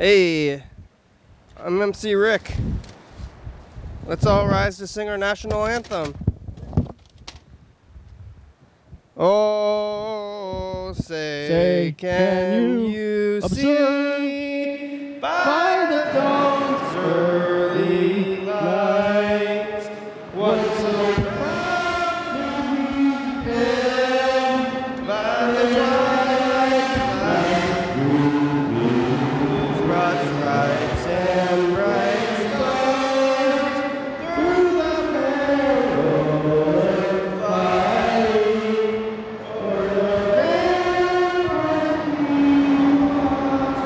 Hey, I'm MC Rick. Let's all rise to sing our national anthem. Oh, say can you see by the dawn's early light what so proudly hailed by the twilight light, whose broad stripes and bright stars through the perilous fight o'er the ramparts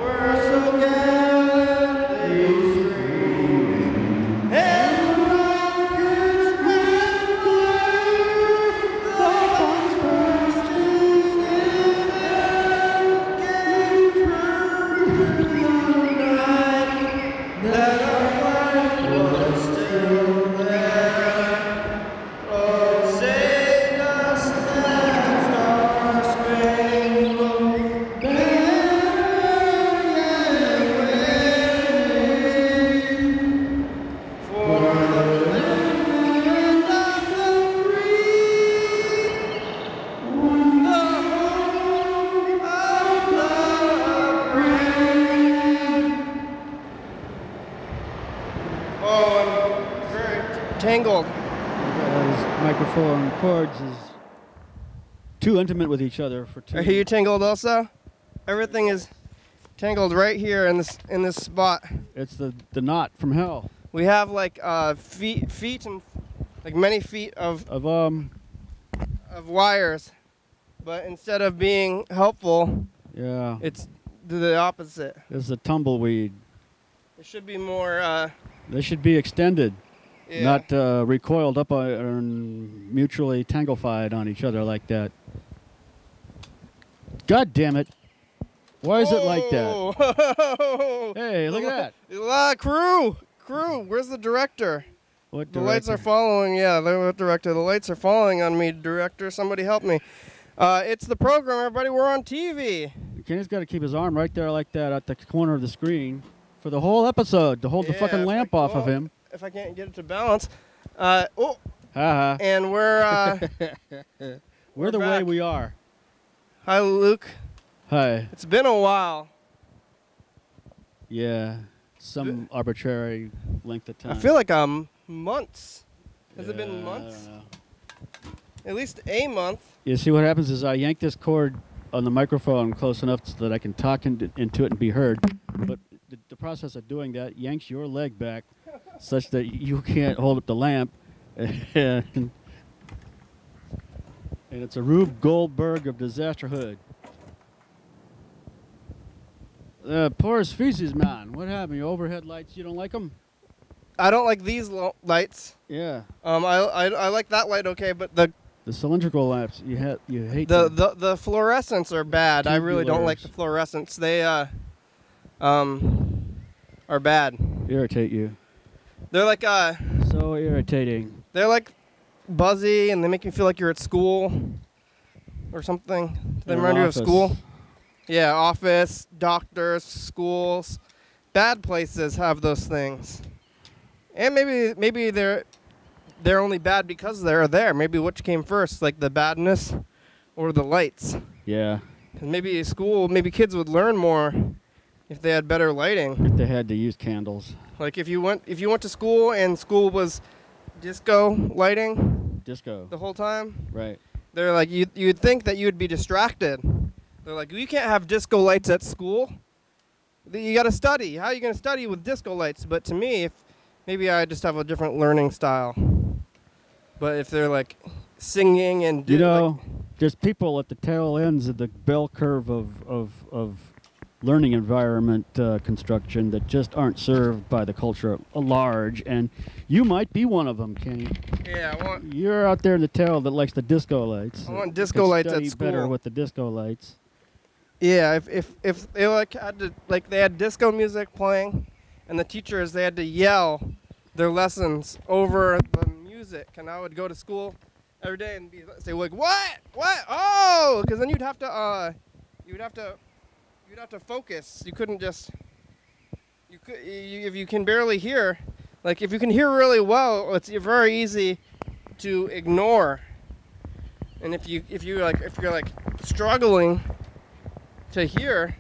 were so gallantly streaming, and the rockets red glare, the bombs bursting in air, gave proof to the night that our flag was still there. Oh, say does that star-spangled banner yet wave for the land of the free, the home of the brave. Oh, I'm very tangled. His microphone cords is too intimate with each other for two. Are you tangled also? Everything is tangled right here in this spot. It's the knot from hell We have like feet and like many feet of of wires, but instead of being helpful, yeah. it's the opposite. It's a tumbleweed. It should be more. They should be extended, Yeah. not recoiled up and mutually tanglified on each other like that. God damn it! Why is it like that? that? Hey, look at that! Crew, where's the director? What The lights are director? following. Yeah, the director. The lights are falling on me, director. Somebody help me. It's the program, everybody. We're on TV. Kenny's got to keep his arm right there like that at the corner of the screen for the whole episode to hold the Yeah, fucking if lamp I- off of well, him. If I can't get it to balance. Ha And we're. We're the way back. we are. Hi, Luke. Hi. It's been a while. Yeah. Some arbitrary length of time. I feel like months. Has it Yeah, been I months? don't know. At least a month. You see what happens is I yank this cord on the microphone close enough so that I can talk into it and be heard. But the process of doing that yanks your leg back such that you can't hold up the lamp. And it's a Rube Goldberg of disasterhood. Porous feces, man. What happened? Your overhead lights, you don't like them? I don't like these lights. Yeah. I like that light okay, but the cylindrical lamps, you hate them. the fluorescents are bad. I really don't like the fluorescents. They are bad. Irritate you. They're like So irritating. they're like buzzy, and they make you feel like you're at school or something. Do they In an remind you of office. school? Yeah, office, doctors, schools. Bad places have those things. And maybe they're only bad because they're there. Maybe which came first, like the badness or the lights? Yeah. 'Cause maybe maybe kids would learn more if they had better lighting. If they had to use candles. Like if you went to school and school was disco lighting Disco. the whole time, Right. they're like you'd think that you'd be distracted. They're like, you can't have disco lights at school. You got to study. How are you going to study with disco lights? But to me, if maybe I just have a different learning style. But if they're like singing and there's people at the tail ends of the bell curve of learning environment construction that just aren't served by the culture at large, and you might be one of them, Kenny. yeah, You're out there in the tail that likes the disco lights. I want You disco could lights at study better school. with the disco lights. yeah. If they they had disco music playing, and the teachers they had to yell their lessons over the music, and I would go to school every day and say like, what, oh, because then you'd have to You'd have to focus. You couldn't just. If you can barely hear, like if you can hear really well, it's very easy to ignore. And if you're like struggling to hear,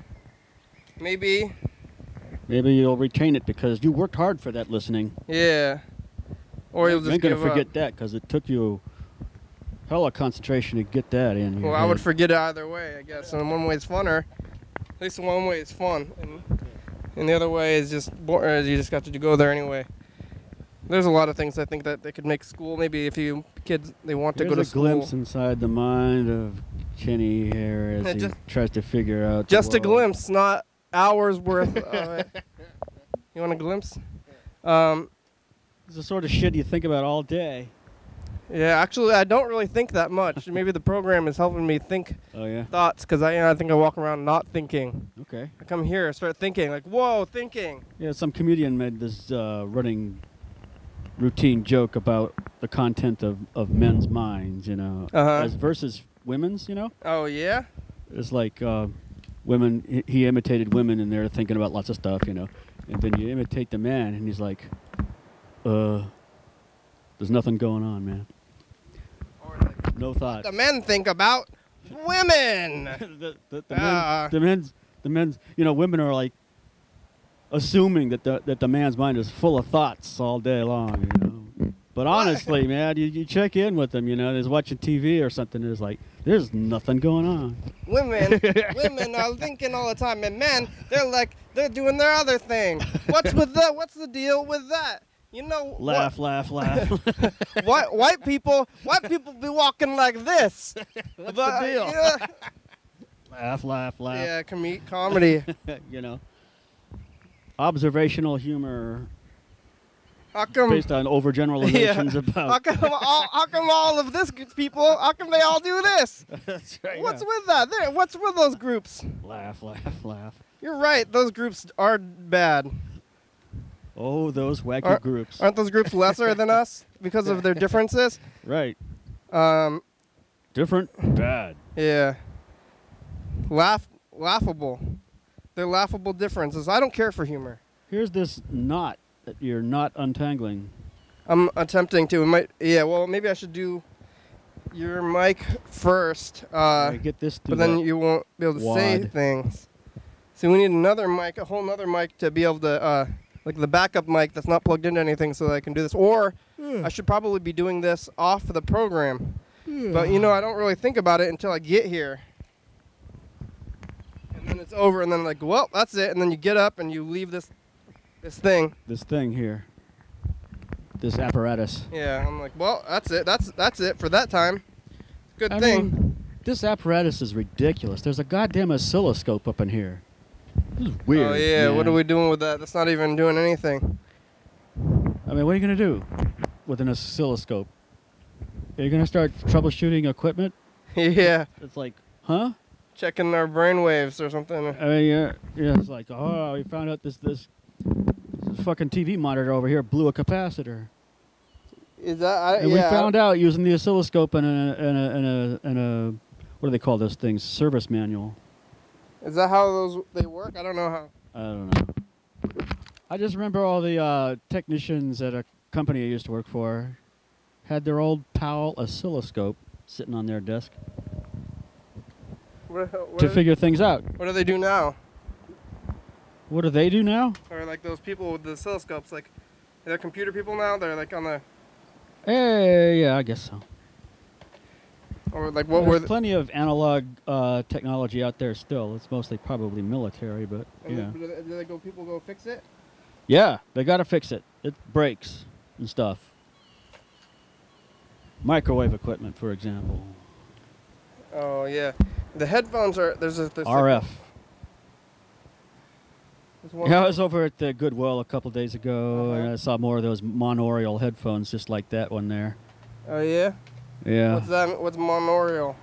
maybe you'll retain it because you worked hard for that listening. Yeah. Or you'll just ain't gonna give forget up. that because it took you hella concentration to get that in. Well, I would forget it either way, I guess. And one way is funner. At least one way is fun, and the other way is just boring. You just got to go there anyway. There's a lot of things I think that they could make school. Maybe if you kids they want to go to school. Here's a glimpse inside the mind of Kenny here as he tries to figure out. Just a glimpse, not hours worth of it. You want a glimpse? It's the sort of shit you think about all day. Yeah, actually, I don't really think that much. Maybe the program is helping me think thoughts, because I think I walk around not thinking. Okay. I come here, start thinking, like, whoa, thinking. Yeah, some comedian made this running routine joke about the content of men's minds, you know, as versus women's, you know. Oh, yeah? It's like women, he imitated women, and they're thinking about lots of stuff, you know. And then you imitate the man, and he's like, there's nothing going on, man. No thoughts. The men think about women. the men's, you know, women are like assuming that the man's mind is full of thoughts all day long, you know. But honestly, man, you check in with them, you know, there's watching TV or something, there's like, there's nothing going on. Women are thinking all the time, and men, they're doing their other thing. What's the deal with that? You know, laugh. White people be walking like this. What's the deal? Yeah. Laugh. Yeah, comedy. You know, observational humor. How come, based on overgeneralizations about. How come all of this people? How come they all do this? That's right. What's with that? What's with those groups? Laugh. You're right. Those groups are bad. Oh, those wacky groups. Aren't those groups lesser than us because of their differences? Right. Different, bad. Yeah. Laughable. They're laughable differences. I don't care for humor. Here's this knot that you're not untangling. I'm attempting to. Well, maybe I should do your mic first. Get this but then you won't be able to say things. So we need another mic, a whole nother mic to be able to... like the backup mic that's not plugged into anything so that I can do this. Or I should probably be doing this off the program. But, you know, I don't really think about it until I get here. And then it's over, and then like, well, that's it. And then you get up and you leave this thing. This thing here. This apparatus. Yeah, I'm like, well, that's it. That's it for that time. Good thing. Mean, this apparatus is ridiculous. There's a goddamn oscilloscope up in here. This is weird. Oh, yeah. Man. What are we doing with that? That's not even doing anything. I mean, what are you going to do with an oscilloscope? Are you going to start troubleshooting equipment? Yeah. It's like, huh? Checking our brain waves or something. I mean, yeah, it's like, oh, we found out this fucking TV monitor over here blew a capacitor. Is that? And we found out using the oscilloscope and a what do they call those things? Service manual. Is that how they work? I don't know how. I don't know. I just remember all the technicians at a company I used to work for had their old Powell oscilloscope sitting on their desk to figure things out. What do they do now? What do they do now? Or like those people with the oscilloscopes, like they're computer people now. They're like on the. Yeah, I guess so. Or like what There's plenty of analog technology out there still. It's mostly probably military, but yeah. Do people go fix it? Yeah, they got to fix it. It breaks and stuff. Microwave equipment, for example. Oh yeah, the headphones are there's RF. Yeah, I was over at the Goodwill a couple days ago, and I saw more of those monaural headphones, just like that one there. Oh yeah. Yeah. What's that? What's monaural?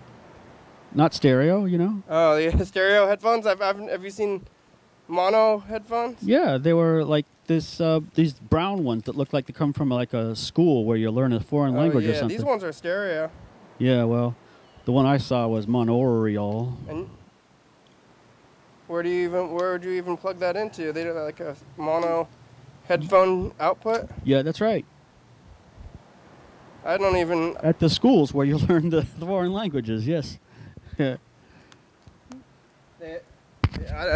Not stereo, you know. Oh, yeah, stereo headphones. Have you seen mono headphones? Yeah, they were like this. These brown ones that look like they come from like a school where you learn a foreign language or something. These ones are stereo. Yeah, well, the one I saw was monaural. And Where would you even plug that into? They do like a mono headphone output? Yeah, that's right. I don't even... At the schools where you learn the foreign languages, yes. I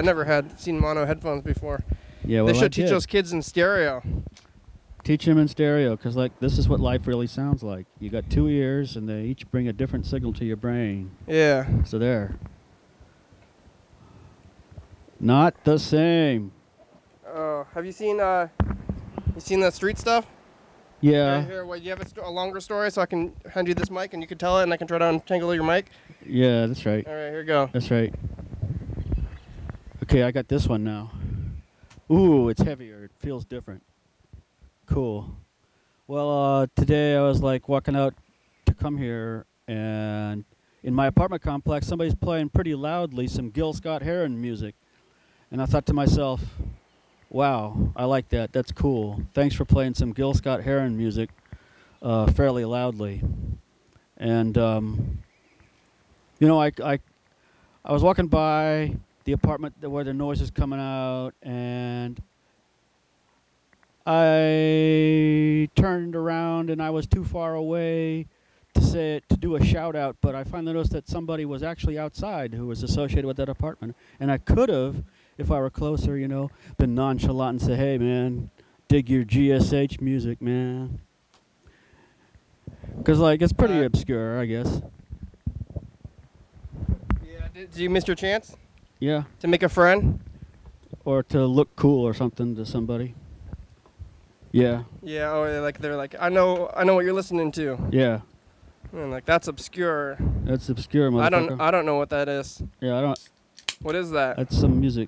never seen mono headphones before. Yeah, well, they should teach those kids in stereo. Teach them in stereo, because like this is what life really sounds like. You got 2 ears, and they each bring a different signal to your brain. Yeah. So there. Not the same. Oh, have you seen the street stuff? Yeah. Here, do you have a longer story so I can hand you this mic and you can tell it and I can try to untangle your mic? Yeah, that's right. All right, here we go. That's right. Okay, I got this one now. Ooh, it's heavier. It feels different. Cool. Well, today I was like walking out to come here, and in my apartment complex, somebody's playing pretty loudly some Gil Scott-Heron music. And I thought to myself, wow, I like that. That's cool. Thanks for playing some Gil Scott-Heron music fairly loudly. And, you know, I was walking by the apartment where the noise is coming out, and I turned around and I was too far away to do a shout out, but I finally noticed that somebody was actually outside who was associated with that apartment. And I could have, if I were closer, you know, been nonchalant and say, hey man, dig your GSH music, man. Because like it's pretty obscure, I guess. Yeah, did you miss your chance? Yeah. To make a friend? Or to look cool or something to somebody. Yeah. Yeah, or they're like, I know what you're listening to. Yeah. And like, that's obscure. That's obscure, motherfucker. I don't know what that is. Yeah, I don't. What is that? That's some music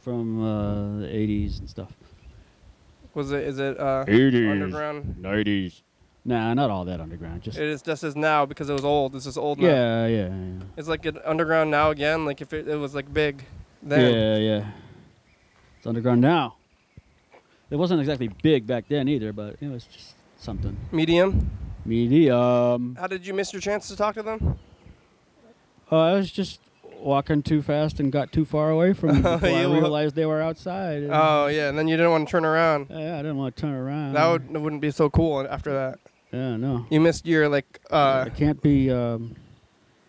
from the 80s and stuff. Is it 80s, underground? 90s. Nah, not all that underground. Just it is just as now because it was old. This is old now. Yeah. It's like it underground now again. Like if it was like big then. Yeah. It's underground now. It wasn't exactly big back then either, but it was just something. Medium. How did you miss your chance to talk to them? I was just walking too fast and got too far away from them before I realized they were outside. Oh yeah, and then you didn't want to turn around. Yeah, I didn't want to turn around. That wouldn't be so cool after that. Yeah, no. You missed your like. It can't be.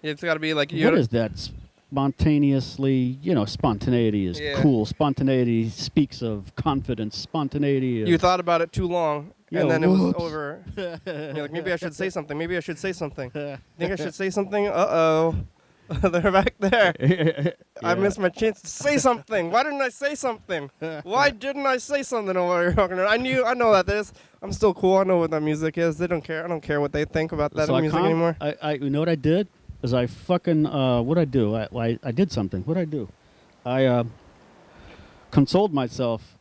It's got to be like. What is that? Spontaneously, you know, spontaneity is cool. Spontaneity speaks of confidence. Spontaneity. You thought about it too long, and then it was over. You're like, maybe I should say something. Maybe I should say something. Think I should say something? Uh-oh. They're back there. Yeah. I missed my chance to say something. Why didn't I say something? Why didn't I say something while we were talking? I know that this. I'm still cool. I know what that music is. They don't care. I don't care what they think about that music anymore. You know what I did? Is I fucking what'd I do? I did something. What'd I do? I consoled myself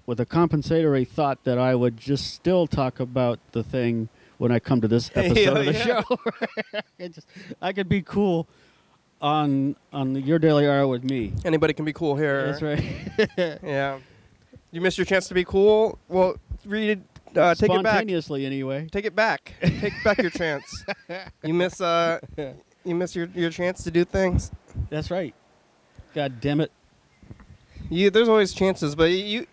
with a compensatory thought that I would just still talk about the thing when I come to this episode of the show. I could be cool on Your Daily Hour with me. Anybody can be cool here. That's right. Yeah. You missed your chance to be cool? Well, read it. Take it back. Spontaneously, anyway. Take it back. Take back your chance. You miss your chance to do things. That's right. God damn it. There's always chances, but you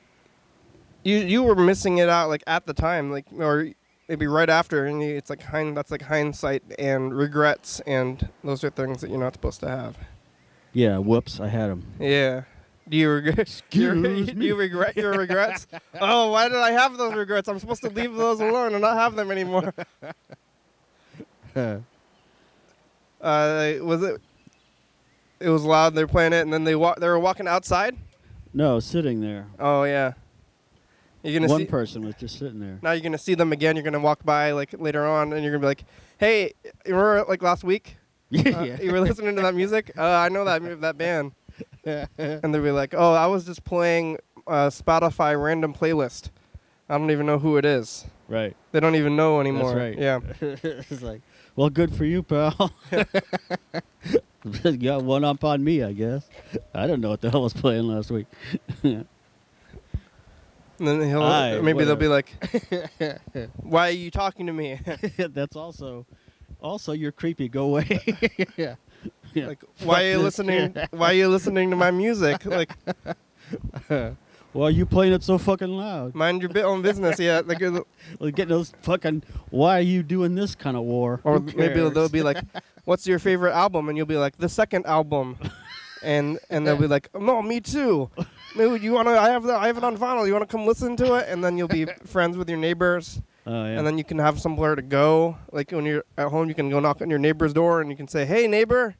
were missing it out like at the time, like or maybe right after, and it's like that's like hindsight and regrets, and those are things that you're not supposed to have. Yeah. Whoops. I had them. Yeah. Do you regret? Do you regret your regrets? Oh, why did I have those regrets? I'm supposed to leave those alone and not have them anymore. Was it? It was loud. They were playing it, and then they were walking outside. No, sitting there. Oh yeah. You're gonna One person was just sitting there. Now you're gonna see them again. You're gonna walk by like later on, and you're gonna be like, "Hey, you remember like last week? You were listening to that music? I know that band." And they'll be like, "Oh, I was just playing a Spotify random playlist. I don't even know who it is." Right. They don't even know anymore. That's right. Yeah. It's like, well, good for you, pal. You got one up on me, I guess. I don't know what the hell was playing last week. And then they'll be like, "Why are you talking to me?" That's also you're creepy. Go away. Yeah. Yeah. Like, why are you listening? Why are you listening to my music? Like, why are you playing it so fucking loud? mind your own business. Yeah. Like, Well, getting those fucking. Why are you doing this kind of war? or Who maybe cares? they'll be like, "What's your favorite album?" And you'll be like, "The second album," and they'll be like, "No, me too." Maybe you wanna? I have it on vinyl. You wanna come listen to it? And then you'll be friends with your neighbors. Oh, yeah. And then you can have somewhere to go. Like when you're at home, you can go knock on your neighbor's door and you can say, "Hey, neighbor,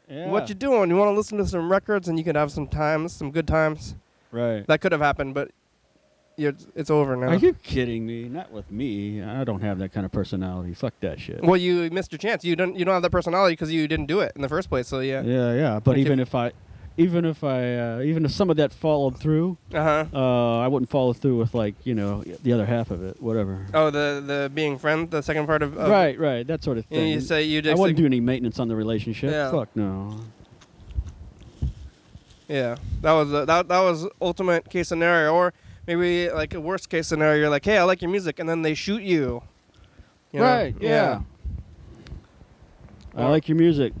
Yeah. what you doing? You want to listen to some records?" And you could have some good times. Right. That could have happened, but it's over now. Are you kidding me? Not with me. I don't have that kind of personality. Fuck that shit. Well, you missed your chance. You don't have that personality because you didn't do it in the first place. So yeah. Yeah. But even if some of that followed through, I wouldn't follow through with the other half of it, whatever. Oh, the being friend, the second part of Right, that sort of thing. And you say you just I wouldn't do any maintenance on the relationship. Yeah. Fuck no. Yeah, that was ultimate case scenario, or maybe like a worst case scenario. You're like, "Hey, I like your music," and then they shoot you. You know? Right. Yeah. I like your music.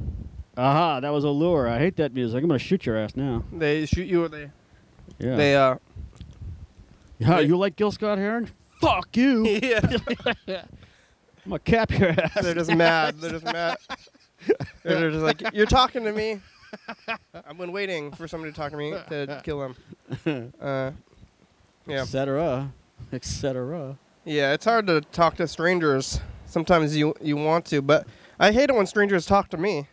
Aha, that was a lure. I hate that music. I'm gonna shoot your ass now. They shoot you, or they. Yeah. They Yeah, you like Gil Scott-Heron? Fuck you. Yeah. I'm gonna cap your ass. They're just mad. They're just like, "You're talking to me." I've been waiting for somebody to talk to me to kill him. Yeah. Etc. Etc. Yeah, it's hard to talk to strangers. Sometimes you want to, but I hate it when strangers talk to me.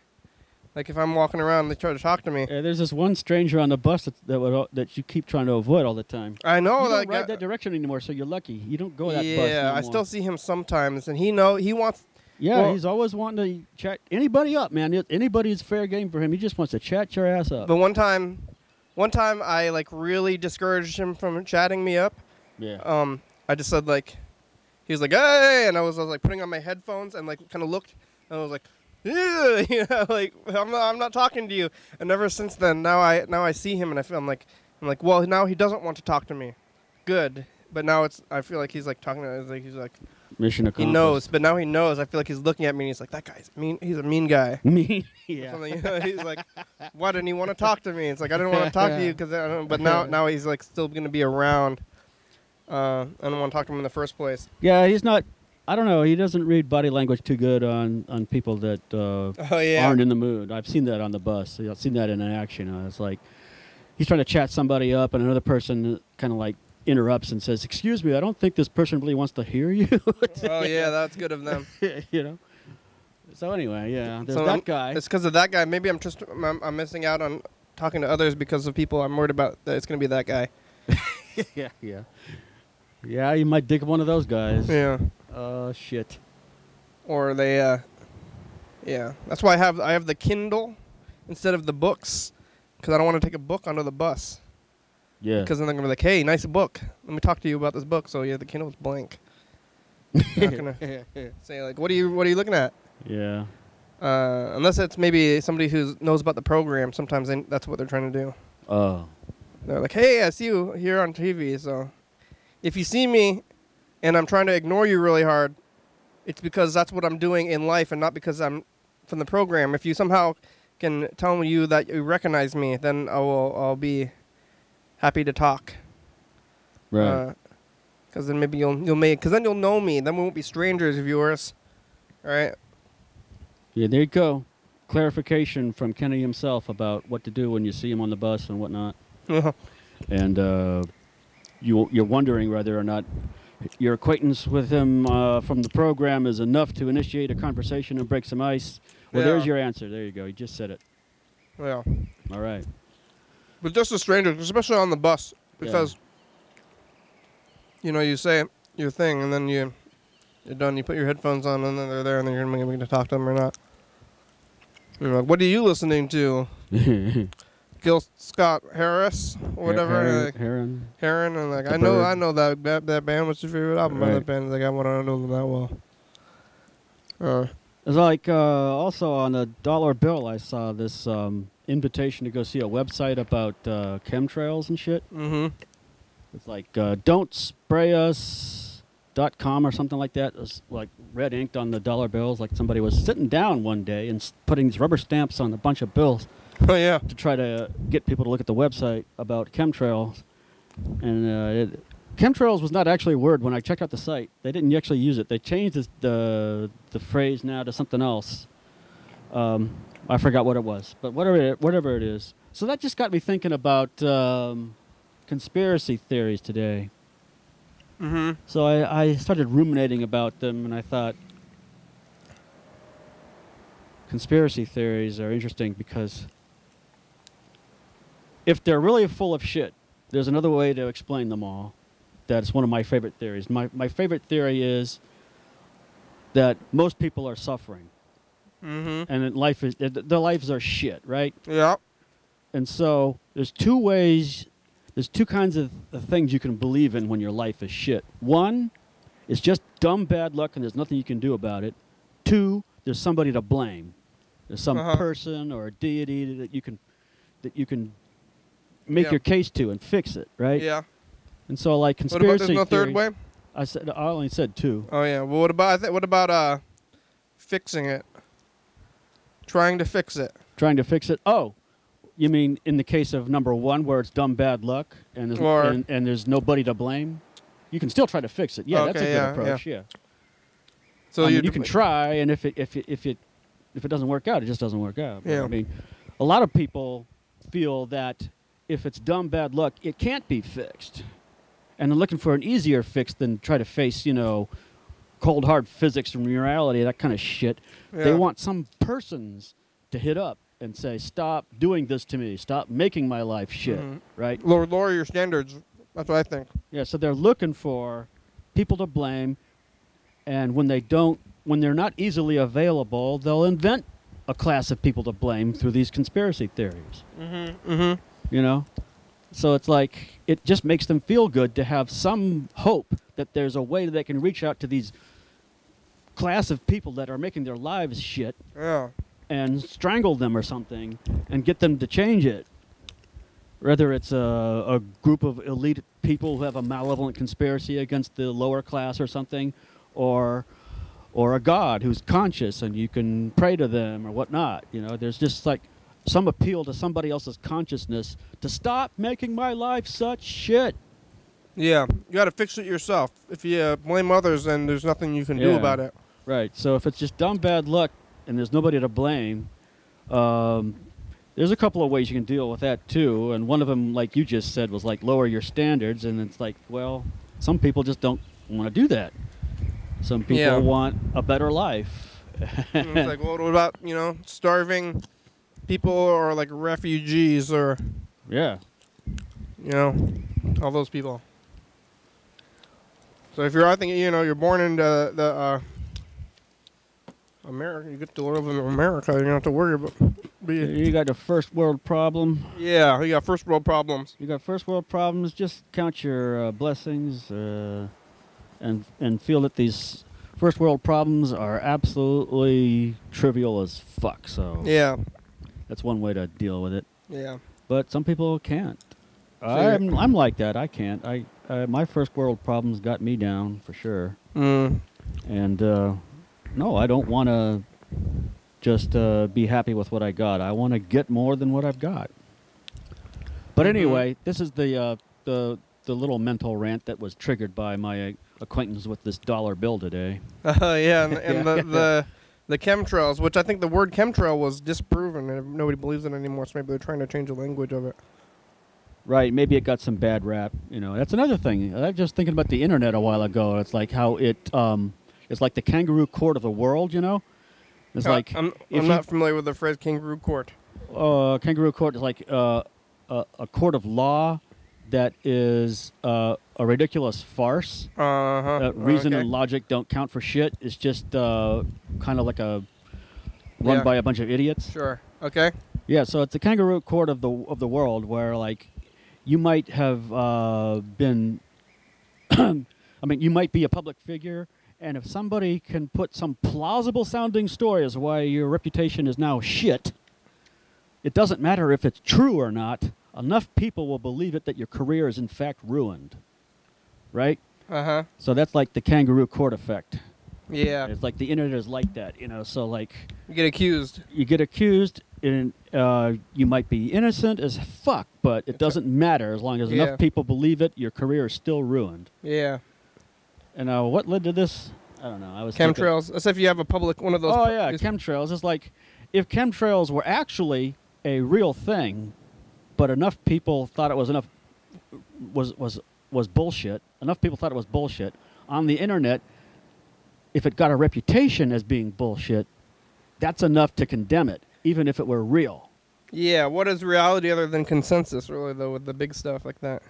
Like if I'm walking around and they try to talk to me. Yeah, there's this one stranger on the bus that you keep trying to avoid all the time. I know. You don't ride that direction anymore, so you're lucky. You don't go that bus no Yeah, I more. still see him sometimes, and he wants. Yeah, well, he's always wanting to chat anybody up, man. Anybody's fair game for him. He just wants to chat your ass up. But one time I like really discouraged him from chatting me up. Yeah. I just said like, he was like, "Hey," and I was like putting on my headphones and like kind of looked, and I was like, "Yeah," you know, like I'm not talking to you. And ever since then, now I see him and I'm like, well, now he doesn't want to talk to me. Good. But now I feel like he's like talking to me, he's like Mission accomplished. he knows, but now he knows. I feel like he's looking at me and he's like, "That guy's mean. He's a mean guy." Me? Yeah. He's like, "Why didn't he want to talk to me?" It's like, "I didn't want to talk to you because but now he's like still going to be around. I don't want to talk to him in the first place. Yeah, he's not. I don't know. He doesn't read body language too good on people that aren't in the mood. I've seen that on the bus. I've seen that in action. It's like he's trying to chat somebody up, and another person kind of like interrupts and says, "Excuse me, I don't think this person really wants to hear you." Oh yeah, that's good of them. You know. So anyway, yeah, there's So that guy. It's because of that guy. Maybe I'm missing out on talking to others because of people I'm worried about that it's going to be that guy. Yeah, you might dig one of those guys. Yeah. Shit. Or they, yeah. That's why I have the Kindle instead of the books, because I don't want to take a book onto the bus. Yeah. Because then they're going to be like, "Hey, nice book. Let me talk to you about this book." So yeah, the Kindle's blank. I'm not going to say like, what are you looking at? Yeah. Unless it's maybe somebody who knows about the program. Sometimes that's what they're trying to do. Oh. They're like, "Hey, I see you here on TV, so if you see me and I'm trying to ignore you really hard, it's because that's what I'm doing in life and not because I'm from the program. If you somehow can tell you that you recognize me, then I'll be happy to talk." Right. Because then maybe you'll know me. Then we won't be strangers, viewers. All right? Yeah, there you go. Clarification from Kenny himself about what to do when you see him on the bus and whatnot. And you're wondering whether or not your acquaintance with him from the program is enough to initiate a conversation and break some ice. Well, there's your answer. There you go. You just said it. Yeah. All right. But just a stranger, especially on the bus, because you say your thing and then you're done. You put your headphones on and then they're there and then you're going to talk to them or not. You're like, "What are you listening to?" Gil Scott Harris or whatever. Heron. And like, I know that band. What's your favorite album by that band? Like, I want to know them that well. It's like also on a dollar bill, I saw this invitation to go see a website about chemtrails and shit. Mm-hmm. It's like, don't spray us .com or something like that. It was like red inked on the dollar bills, like somebody was sitting down one day and putting these rubber stamps on a bunch of bills. Oh, yeah. To try to get people to look at the website about chemtrails. And chemtrails was not actually a word when I checked out the site. They didn't actually use it. They changed the phrase now to something else. I forgot what it was, but whatever it is. So that just got me thinking about conspiracy theories today. Mm-hmm. So I started ruminating about them, and I thought conspiracy theories are interesting because if they're really full of shit, there's another way to explain them all. That's one of my favorite theories. My favorite theory is that most people are suffering. Mm-hmm. And that their lives are shit, right? Yeah. And so there's two kinds of things you can believe in when your life is shit. One is just dumb bad luck and there's nothing you can do about it. Two, there's somebody to blame. There's some person or a deity that you can make your case to and fix it, right? Yeah. And so like conspiracy there's no third way? I only said two. Oh yeah. Well, what about fixing it? Trying to fix it. Trying to fix it? Oh, you mean in the case of number one where it's dumb bad luck and there's nobody to blame? You can still try to fix it. Yeah, okay, that's a good approach. Yeah. So you can try, and if it doesn't work out, it just doesn't work out. Yeah. I mean, a lot of people feel that if it's dumb bad luck, it can't be fixed, and they're looking for an easier fix than try to face, cold hard physics and reality, that kind of shit. Yeah. They want some persons to hit up and say, "Stop doing this to me. Stop making my life shit." Mm-hmm. Right? Lower your standards. That's what I think. Yeah. So they're looking for people to blame, and when they're not easily available, they'll invent a class of people to blame through these conspiracy theories. Mm-hmm. Mm-hmm. So it's like it just makes them feel good to have some hope that there's a way that they can reach out to these class of people that are making their lives shit. Yeah. And strangle them or something and get them to change it. Whether it's a group of elite people who have a malevolent conspiracy against the lower class or something, or a god who's conscious and you can pray to them or whatnot. There's just like some appeal to somebody else's consciousness to stop making my life such shit. Yeah, you got to fix it yourself. If you blame others, then there's nothing you can do about it. Right. So if it's just dumb bad luck and there's nobody to blame, there's a couple of ways you can deal with that too. And one of them, like you just said, was like lower your standards. And it's like, well, some people just don't want to do that. Some people want a better life. It's like, well, what about, starving people or like refugees or, all those people. So if I think, you're born into the America, you get to live in America, you don't have to worry about. You got the first world problem. Yeah, you got first world problems. You got first world problems. Just count your blessings, and feel that these first world problems are absolutely trivial as fuck. So yeah, that's one way to deal with it. Yeah, but some people can't. I'm like that. I can't. My first world problems got me down for sure. And no, I don't want to just be happy with what I got. I want to get more than what I've got. But anyway, this is the little mental rant that was triggered by my acquaintance with this dollar bill today. Yeah, and the chemtrails, which I think the word chemtrail was disproven, and nobody believes it anymore. So maybe they're trying to change the language of it. Right, maybe it got some bad rap. That's another thing. I was just thinking about the internet a while ago. It's like how it's like the kangaroo court of the world. It's like I'm not familiar with the phrase kangaroo court. Kangaroo court is like a court of law that is a ridiculous farce. Reason and logic don't count for shit. It's just kind of like run by a bunch of idiots. Sure. Okay. Yeah. So it's a kangaroo court of the world where like you might have been. I mean, you might be a public figure. And if somebody can put some plausible sounding story as why your reputation is now shit, it doesn't matter if it's true or not. Enough people will believe it that your career is in fact ruined. Right? Uh-huh. So that's like the kangaroo court effect. Yeah. It's like the internet is like that, you know. So like You get accused. you get accused, and you might be innocent as fuck, but it doesn't matter as long as Yeah. enough people believe it. Your career is still ruined. Yeah. And what led to this? I don't know. I was Chemtrails. That's if you have a public one of those. Oh yeah, chemtrails. It's like if chemtrails were actually a real thing, but enough people thought it was was bullshit. Enough people thought it was bullshit on the internet. If it got a reputation as being bullshit, that's enough to condemn it, even if it were real. Yeah. What is reality other than consensus, really, though, with the big stuff like that?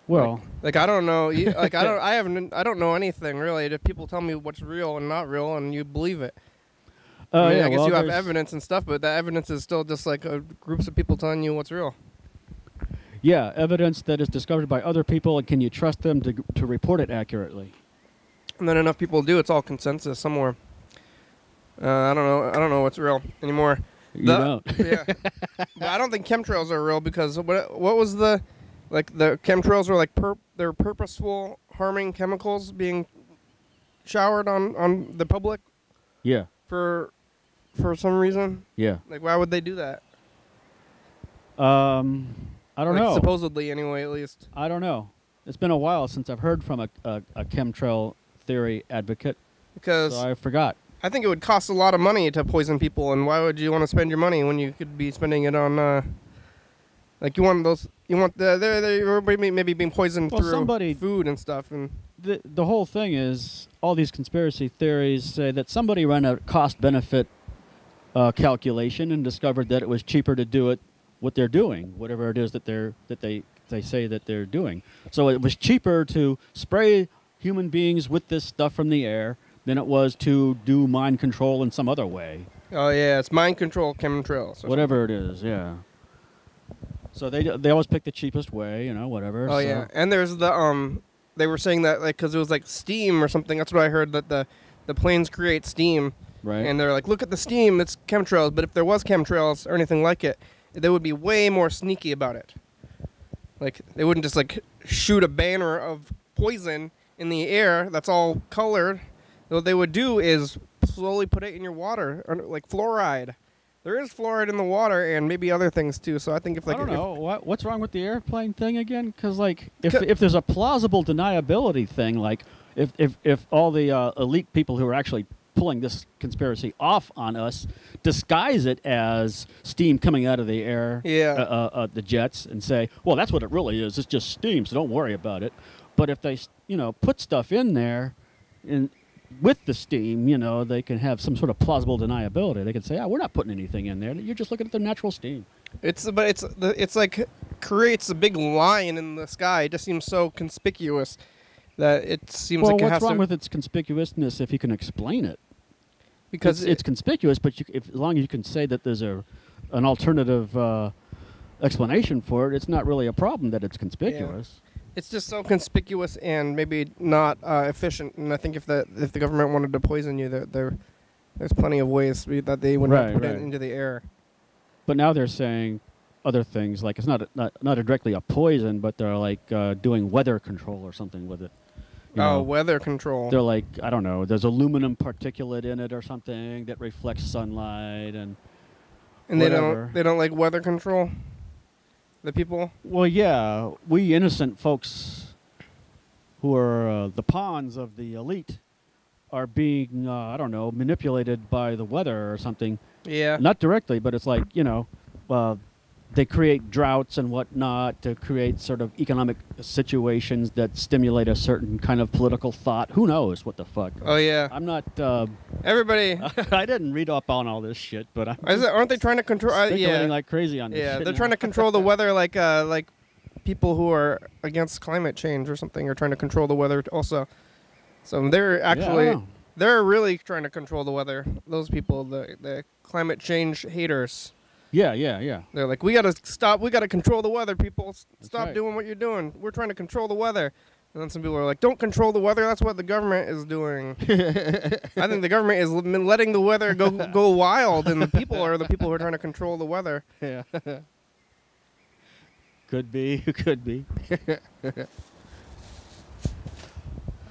Well, like I don't know. Like I don't know anything really. If people tell me what's real and not real, and you believe it. I mean, yeah, I guess well, you have evidence and stuff, but that evidence is still just like groups of people telling you what's real. Yeah, evidence that is discovered by other people, and can you trust them to report it accurately? And then enough people do, it's all consensus somewhere. I don't know what's real anymore. You don't. Yeah. But I don't think chemtrails are real because what was the chemtrails were like they're purposeful harming chemicals being showered on the public. Yeah. For some reason. Yeah. Like why would they do that? I don't know. Supposedly anyway, at least. I don't know. It's been a while since I've heard from a chemtrail theory advocate. Because so I forgot. I think it would cost a lot of money to poison people, and why would you want to spend your money when you could be spending it on, everybody maybe being poisoned through food and stuff. And the whole thing is, all these conspiracy theories say that somebody ran a cost-benefit calculation and discovered that it was cheaper to do it, what they're doing, whatever it is that they say that they're doing. So it was cheaper to spray human beings with this stuff from the air than it was to do mind control in some other way. Oh yeah, it's mind control chemtrails. Whatever it is, yeah. So they always pick the cheapest way, you know, whatever. Oh yeah, and there's the they were saying that like because it was like steam or something. That's what I heard, that the planes create steam. Right. And they're like, look at the steam, it's chemtrails. But if there was chemtrails or anything like it, they would be way more sneaky about it. Like they wouldn't just like shoot a banner of poison in the air that's all colored. What they would do is slowly put it in your water, like fluoride. There is fluoride in the water and maybe other things too. So I think if like I don't know what's wrong with the airplane thing again? Because like if there's a plausible deniability thing, like if all the elite people who are actually pulling this conspiracy off on us disguise it as steam coming out of the air, the jets, and say, well, that's what it really is. It's just steam, so don't worry about it. But if they put stuff in there with the steam, they can have some sort of plausible deniability. They can say, we're not putting anything in there. You're just looking at the natural steam. It's like creates a big line in the sky. It just seems so conspicuous that it seems like it has to... Well, what's wrong with its conspicuousness if you can explain it? Because it's conspicuous, but as long as you can say that there's an alternative explanation for it, it's not really a problem that it's conspicuous. Yeah. It's just so conspicuous and maybe not efficient. And I think if the government wanted to poison you, there's plenty of ways that they would put it into the air. But now they're saying other things, like it's not directly a poison, but they're like doing weather control or something with it. Weather control. They're like, I don't know, there's aluminum particulate in it or something that reflects sunlight and whatever. They don't like weather control? The people? Well, yeah, we innocent folks who are the pawns of the elite are being, I don't know, manipulated by the weather or something. Yeah. Not directly, but it's like, they create droughts and whatnot to create sort of economic situations that stimulate a certain kind of political thought. Who knows what the fuck? Oh, yeah. I'm not... Everybody... I didn't read up on all this shit, but aren't they trying to control... speculating like crazy on this shit. Yeah, they're now. trying to control the weather like people who are against climate change or something are trying to control the weather also. So they're actually... they're really trying to control the weather. Those people, the climate change haters. Yeah. They're like, we gotta stop. We gotta control the weather, people. Stop doing what you're doing. We're trying to control the weather. And then some people are like, don't control the weather. That's what the government is doing. I think the government is letting the weather go wild, and the people are the people who are trying to control the weather. Yeah. Could be.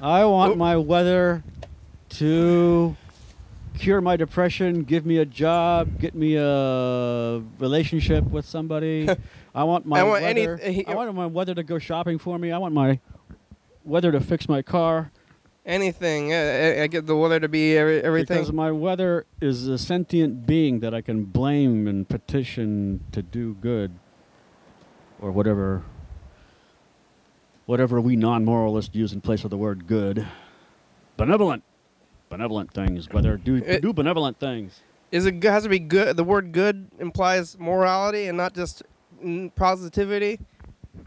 I want my weather to cure my depression, give me a job, get me a relationship with somebody. I want my weather. I want my weather to go shopping for me. I want my weather to fix my car. Anything. I get the weather to be everything. Because my weather is a sentient being that I can blame and petition to do good, or whatever we non-moralists use in place of the word good. Benevolent things. Weather do benevolent things. It has to be good? The word good implies morality and not just positivity.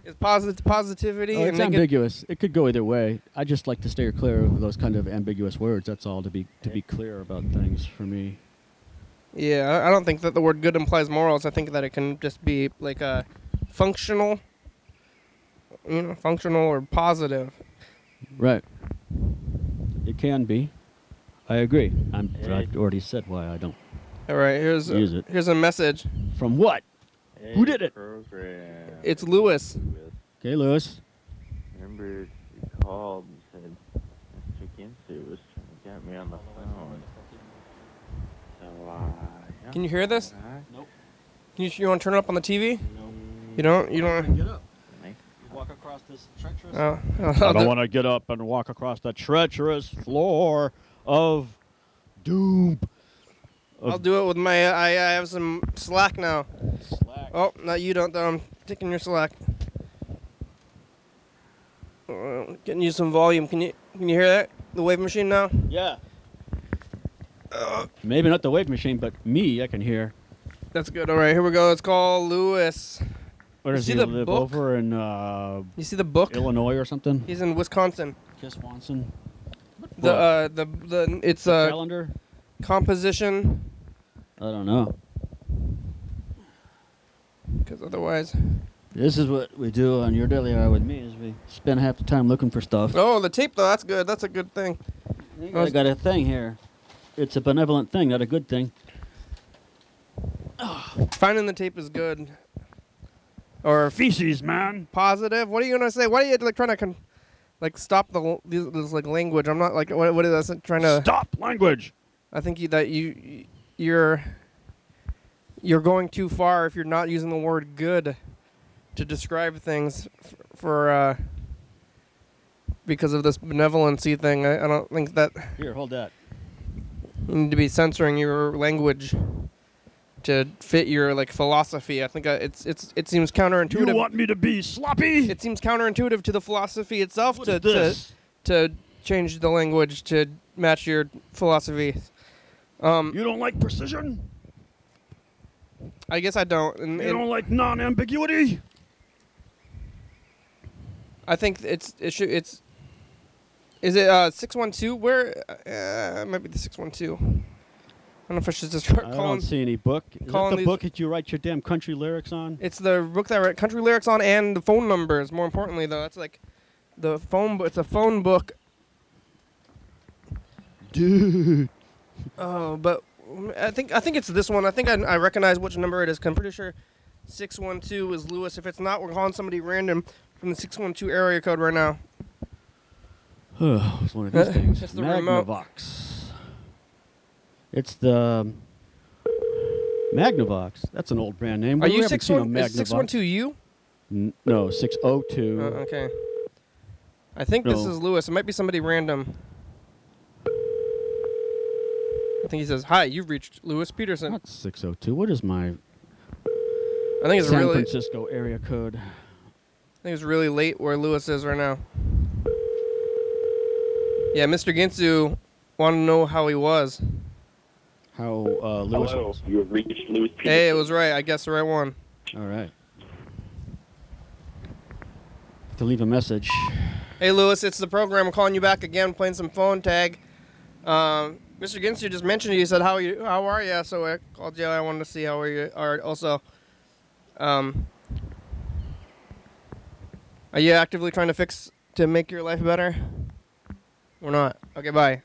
It's positivity. Oh, it's ambiguous. It could go either way. I just like to steer clear of those kind of ambiguous words. That's all, to be clear about things for me. Yeah, I don't think that the word good implies morals. I think that it can just be like a functional, functional or positive. Right. It can be. I agree. I've already said why I don't. All right, here's a message. From what? Who did it? Program. It's Lewis. Okay, Lewis. Remember, you called and said Mr. Ginsu was trying to get me on the phone. So, yeah. Can you hear this? Nope. You want to turn it up on the TV? No. You don't? You don't? Get up. Walk across this treacherous. I don't want to get up and walk across the treacherous floor of doom. I'll do it with my. I have some slack now. Slack. Oh, no, you don't though. I'm taking your slack. Getting you some volume. Can you hear that? The wave machine now? Yeah. Maybe not the wave machine, but me, I can hear. That's good. All right, here we go. Let's call Lewis. Where does he live? Over in you see the book? Illinois or something? He's in Wisconsin. Wisconsin. It's a calendar? Composition. I don't know. Because otherwise. This is what we do on Your Daily Hour with me, is we spend half the time looking for stuff. Oh, the tape though, that's good. That's a good thing. I got a thing here. It's a benevolent thing, not a good thing. Finding the tape is good. Or feces, man. Positive. What are you gonna say? Why are you like trying to stop this like language? I'm not like what is that trying to stop language? I think you're going too far if you're not using the word good to describe things for because of this benevolency thing. I don't think that. Here, hold that. You need to be censoring your language to fit your philosophy. I think it seems counterintuitive. You want me to be sloppy? It seems counterintuitive to the philosophy itself to change the language to match your philosophy. You don't like precision? I guess I don't. You don't like non-ambiguity? I think is it 612? Where it might be the 612. I don't know if I should just start calling. I don't see any book. Is that the book that you write your damn country lyrics on? It's the book that I write country lyrics on, and the phone numbers. More importantly, though, that's like the phone. It's a phone book. Dude. Oh, but I think it's this one. I think I recognize which number it is. 'Cause I'm pretty sure 612 is Lewis. If it's not, we're calling somebody random from the 612 area code right now. It's one of these things. It's the Magnavox. It's the Magnavox. That's an old brand name. Are you 612U? No, 602. Okay. I think this is Lewis. It might be somebody random. I think he says, "Hi, you've reached Lewis Peterson." Not 602. What is my I think it's San Francisco area code? I think it's really late where Lewis is right now. Yeah, Mr. Ginsu wanted to know how he was. How Lewis Hello, was. you have reached Lewis Peterson. Hey, it was right. I guessed the right one. All right. To leave a message. Hey, Lewis, it's the program. I'm calling you back again, playing some phone tag. Mr. Ginsu just mentioned you. He said, how are you? So I called you. I wanted to see how you are also. Are you actively trying to make your life better? Or not? Okay, bye.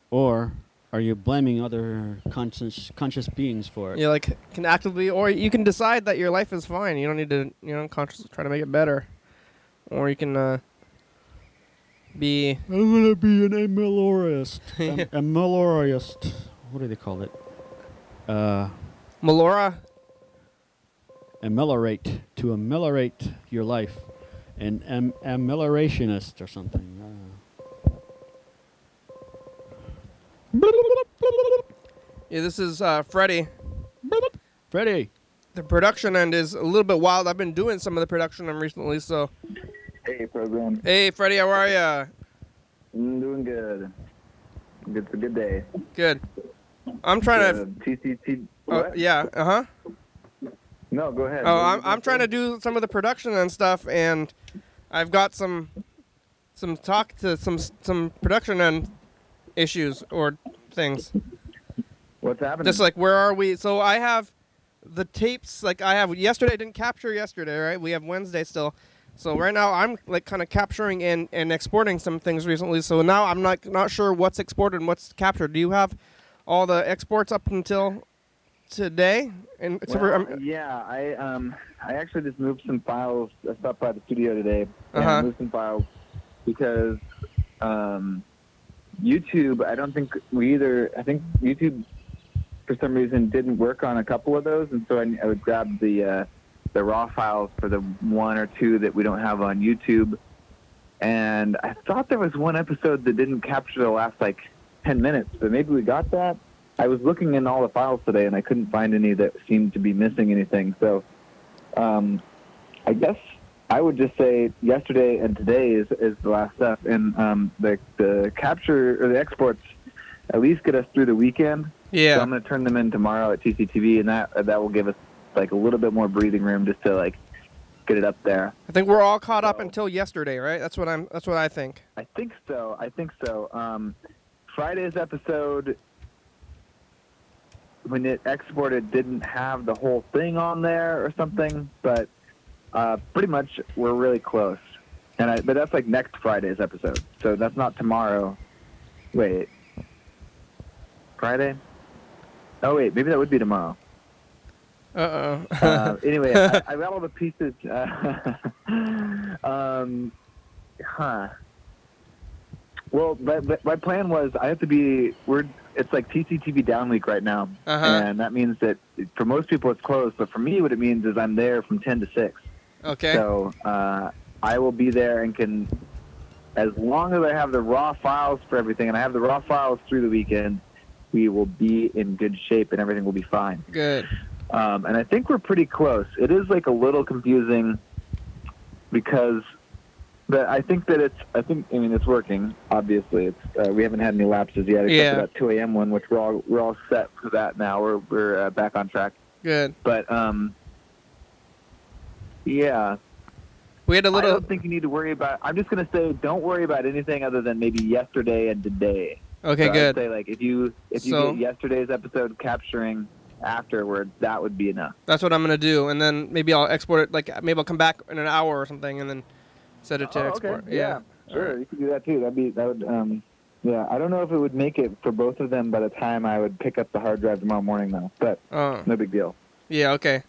Or are you blaming other conscious beings for it? You can actively, or you can decide that your life is fine. You don't need to, consciously try to make it better. Or you can, Be. I'm gonna be an amilorist. Amilorist. What do they call it? Melora. Ameliorate. To ameliorate your life. An ameliorationist or something. Yeah, this is Freddie. Freddie. The production end is a little bit wild. I've been doing some of the production end recently, so. Hey, program. Hey, Freddie, how are ya? I'm doing good. It's a good day. Good. I'm trying to. TCTV. Yeah. No, go ahead. Oh, I'm trying to do some of the production and stuff, and I've got some talk to some production end issues or things. What's happening? Just like, where are we? So I have the tapes, like I have yesterday. I didn't capture yesterday, right? We have Wednesday still. So right now I'm like kind of capturing and exporting some things recently. So now I'm not sure what's exported and what's captured. Do you have all the exports up until today? And yeah, I actually just moved some files. I stopped by the studio today and moved some files because YouTube. I think YouTube for some reason didn't work on a couple of those, and so I would grab the raw files for the one or two that we don't have on YouTube. And I thought there was one episode that didn't capture the last 10 minutes, but maybe we got that. I was looking in all the files today and I couldn't find any that seemed to be missing anything. So I guess I would just say yesterday and today is the last step. And the capture or the exports at least get us through the weekend. Yeah. So I'm going to turn them in tomorrow at TCTV, and that will give us a little bit more breathing room just to get it up there. I think we're all caught up until yesterday, right? That's what I think. I think so. Friday's episode, when it exported, didn't have the whole thing on there or something, but pretty much we're really close. But that's next Friday's episode, so that's not tomorrow. Wait, Friday? Oh wait, maybe that would be tomorrow. Anyway, I got all the pieces. Well, my plan was I have to be. It's TCTV down week right now, and that means that for most people it's closed. But for me, what it means is I'm there from 10 to 6. Okay. So I will be there and can, as long as I have the raw files for everything, and I have the raw files through the weekend, we will be in good shape and everything will be fine. Good. And I think we're pretty close. It is a little confusing because I think it's working. Obviously, it's we haven't had any lapses yet except for that 2 a.m. one, which we're all set for that now. We're back on track. Good. But yeah. We had a little. I don't think you need to worry about. I'm just gonna say, don't worry about anything other than maybe yesterday and today. Okay, so good. I'd say if you get yesterday's episode capturing afterward, that would be enough. That's what I'm gonna do, and then maybe I'll export it. Maybe I'll come back in an hour or something, and then set it to export. Okay. Yeah, sure. You could do that too. That would. Yeah, I don't know if it would make it for both of them by the time I would pick up the hard drive tomorrow morning, though. But no big deal. Yeah. Okay.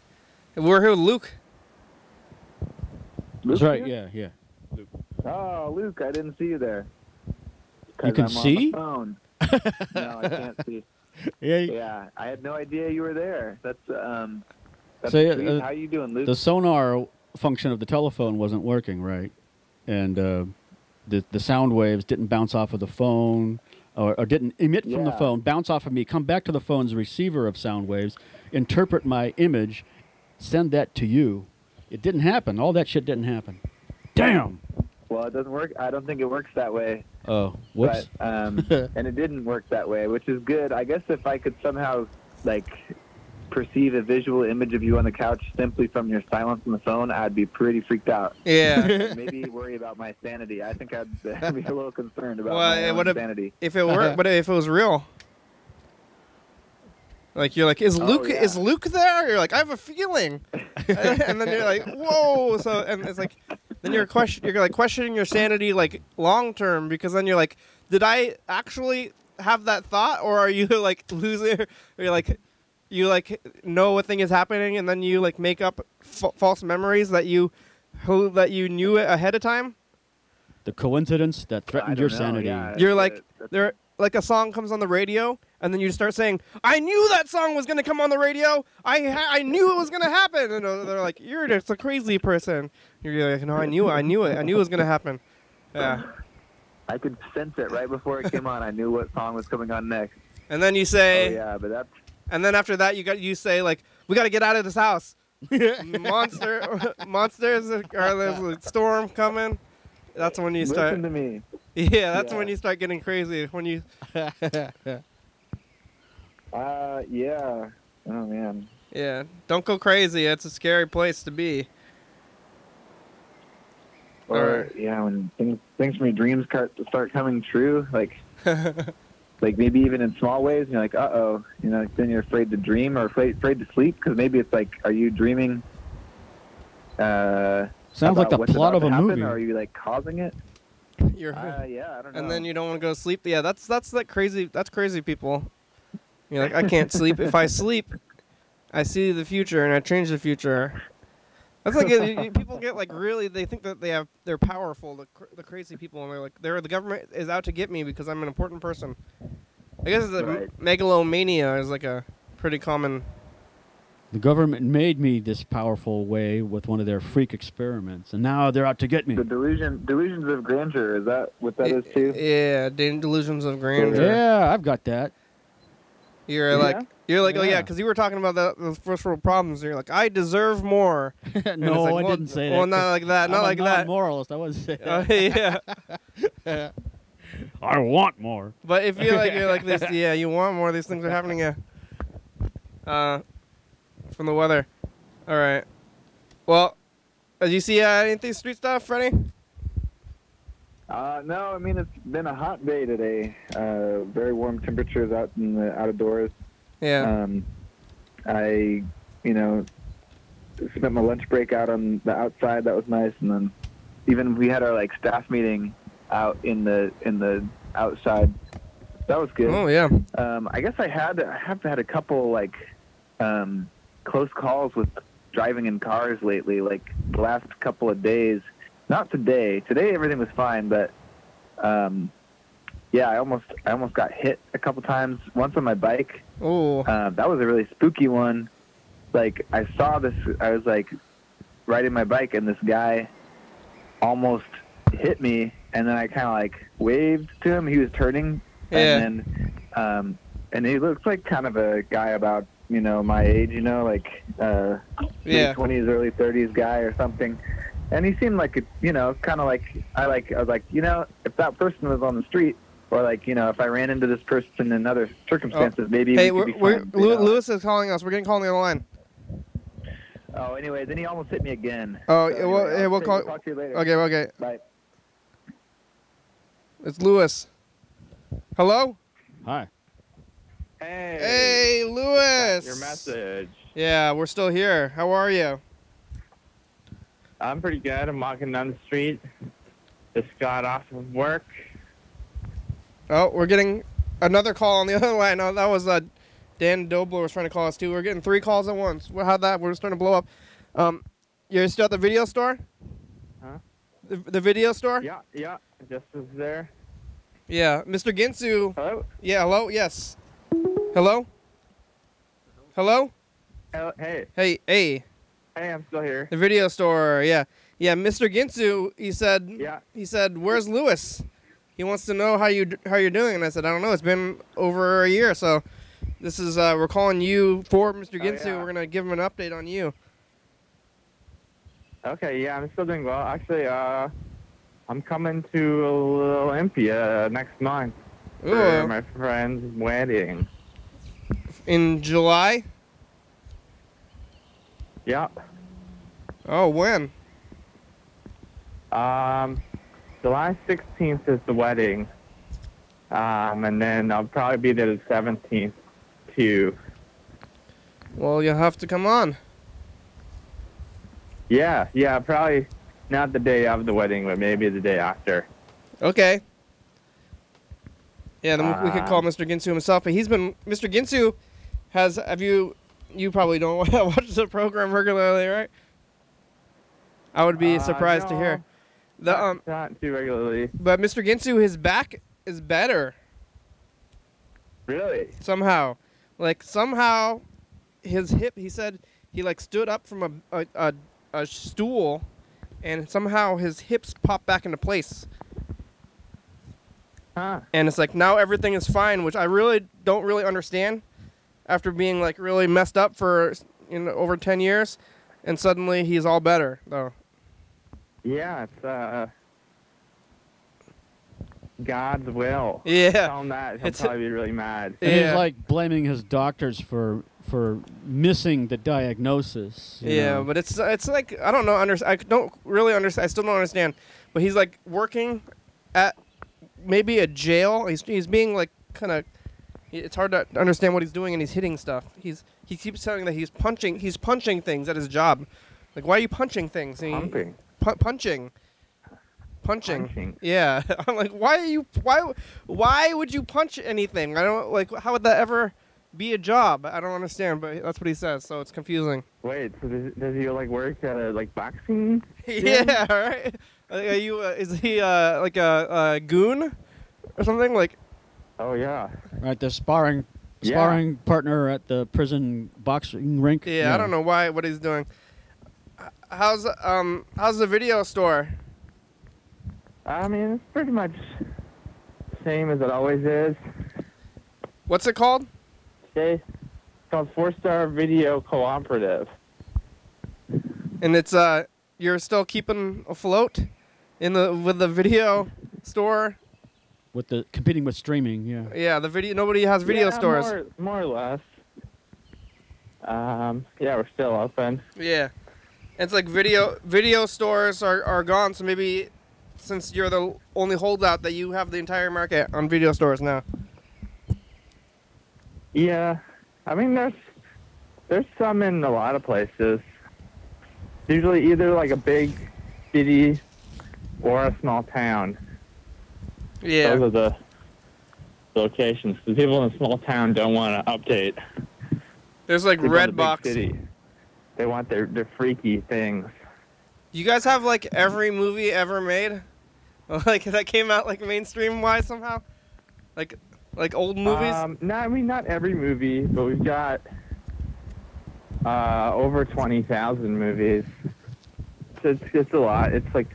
We're here with Luke. That's right. Yeah. Luke. Oh, Luke, I didn't see you there. You can see? On the phone. No, I can't see. Yeah, I had no idea you were there. That's sweet. How you doing, Luke? The sonar function of the telephone wasn't working right, and the sound waves didn't bounce off of the phone or didn't emit from the phone, bounce off of me, come back to the phone's receiver of sound waves, interpret my image, send that to you. It didn't happen. All that shit didn't happen. Damn. Well, it doesn't work. I don't think it works that way. Oh, whoops. But, and it didn't work that way, which is good. I guess if I could somehow, perceive a visual image of you on the couch simply from your silence on the phone, I'd be pretty freaked out. Yeah. Maybe worry about my sanity. I think I'd be a little concerned about my own sanity. If it worked, but if it was real. You're is Luke there? You're I have a feeling. And then you're whoa. So, and it's then you're questioning your sanity long term, because then you're did I actually have that thought, or are you losing? Or you're you know a thing is happening, and then you make up false memories that you knew it ahead of time. the coincidence that threatened your sanity. Yeah, You're like, there, like a song comes on the radio, and then you start saying, "I knew that song was gonna come on the radio. I knew it was gonna happen." And they're like, "You're just a crazy person." You're like, "No, I knew it was gonna happen." Yeah. I could sense it right before it came on. I knew what song was coming on next. And then you say, "Oh yeah, but that's." And then after that, you say like, "We got to get out of this house. Monsters, or there's a storm coming." That's when you start. Listen to me. Yeah, that's when you start getting crazy. When you. Yeah. Oh man. Yeah, don't go crazy. It's a scary place to be. Or yeah, when things from your dreams start coming true, like like maybe even in small ways, and you're like, uh-oh, you know, then you're afraid to dream or afraid to sleep, because maybe it's like, are you dreaming? Sounds like the plot of a movie. Or are you like causing it? You're. Yeah, I don't know. And then you don't want to go to sleep. Yeah, that's like crazy. That's crazy people. You're like, I can't sleep. If I sleep, I see the future and I change the future. That's like people get like really. They think that they're powerful. The crazy people, and they're like, the government is out to get me because I'm an important person. I guess megalomania is like a pretty common. The government made me this powerful way with one of their freak experiments, and now they're out to get me. The delusions of grandeur, is that what that is too? Yeah, delusions of grandeur. Yeah, I've got that. You're like, oh yeah, because you were talking about the first world problems. And you're like, I deserve more. No, like, I didn't say that. Well, not like that. Not like that. I'm a moralist. I wasn't saying that. Yeah. I want more. But if you're like this, yeah, you want more. These things are happening. Yeah. From the weather. All right. Well, did you see anything street stuff, Freddie? No, I mean, it's been a hot day today. Very warm temperatures out in the outdoors. Yeah. I, spent my lunch break out on the outside. That was nice. And then even we had our like staff meeting out in the outside. That was good. Oh yeah. I guess I have had a couple like close calls with driving in cars lately. Like the last couple of days. Not today. Today everything was fine, but yeah, I almost got hit a couple times. Once on my bike. Oh. That was a really spooky one. Like I saw this. I was like riding my bike, and this guy almost hit me, and then I kind of like waved to him. He was turning, and then and he looks like kind of a guy about my age, like late 20s, early 30s guy or something. And he seemed like kind of like I was like, if that person was on the street, or like, if I ran into this person in other circumstances, maybe we could be friends, Lewis is calling us. We're getting called on the other line. Oh, anyway, then he almost hit me again. Oh, so well, anyway, hey, we'll talk to you later. Okay. Bye. It's Lewis. Hello? Hi. Hey, Lewis. Your message. Yeah, we're still here. How are you? I'm pretty good. I'm walking down the street. Just got off of work. Oh, we're getting another call on the other line. Oh, that was Dan Dobler was trying to call us too. We're getting 3 calls at once. How'd that? We're starting to blow up. You're still at the video store? Huh? The video store? Yeah. Just was there. Yeah. Mr. Ginsu. Hello? Yeah, hello? Yes. Hello? Hello? Hey. Hey. Hey, I'm still here. The video store, yeah. Yeah, Mr. Ginsu, he said, where's Lewis? He wants to know how you're doing. And I said, I don't know. It's been over a year, so this is we're calling you for Mr. Ginsu. Yeah. We're gonna give him an update on you. Okay, yeah, I'm still doing well. Actually, I'm coming to Olympia next month for my friend's wedding. In July? Yeah. Oh, when? July 16th is the wedding. And then I'll probably be there the 17th, too. Well, you'll have to come on. Yeah, probably not the day of the wedding, but maybe the day after. Okay. Yeah, then we could call Mr. Ginsu himself. But Mr. Ginsu you probably don't watch the program regularly, right? I would be surprised to hear. Not too regularly. But Mr. Ginsu, his back is better Really? somehow. Like somehow, his hip. He said he like stood up from a stool, and somehow his hips popped back into place. Huh. And it's like now everything is fine, which I really don't really understand. After being like really messed up for over 10 years, and suddenly he's all better though. Yeah, it's God's will. Yeah. Tell him that. He'll probably be really mad. And he's like blaming his doctors for missing the diagnosis. You know? But it's like I don't know. I don't really understand. I still don't understand. But he's like working at maybe a jail. He's being like kind of. It's hard to understand what he's doing, and he's hitting stuff. He keeps telling that he's punching things at his job. Like, why are you punching things? Pumping. Punching. Yeah. I'm like, why would you punch anything? I don't like. How would that ever be a job? I don't understand, but that's what he says. So it's confusing. Wait, so does he like work at a like boxing? Yeah. Right. Are you? Is he like a goon or something like? Oh yeah. Right, the sparring partner at the prison boxing rink. Yeah, I don't know what he's doing. How's the video store? I mean, it's pretty much the same as it always is. What's it called? Okay. It's called 4-Star Video Cooperative. And it's you're still keeping afloat with the video store. With the competing with streaming, yeah. Yeah, the video. Nobody has video stores. More or less. Yeah, we're still open. Yeah, it's like video stores are gone. So maybe since you're the only holdout, that you have the entire market on video stores now. Yeah, I mean there's some in a lot of places. Usually either like a big city or a small town. Yeah. Those are the locations. The people in a small town don't want to update. There's like Redbox. City. They want their freaky things. You guys have like every movie ever made, like that came out like mainstream wise somehow, like old movies. No, I mean not every movie, but we've got over 20,000 movies. So it's a lot. It's like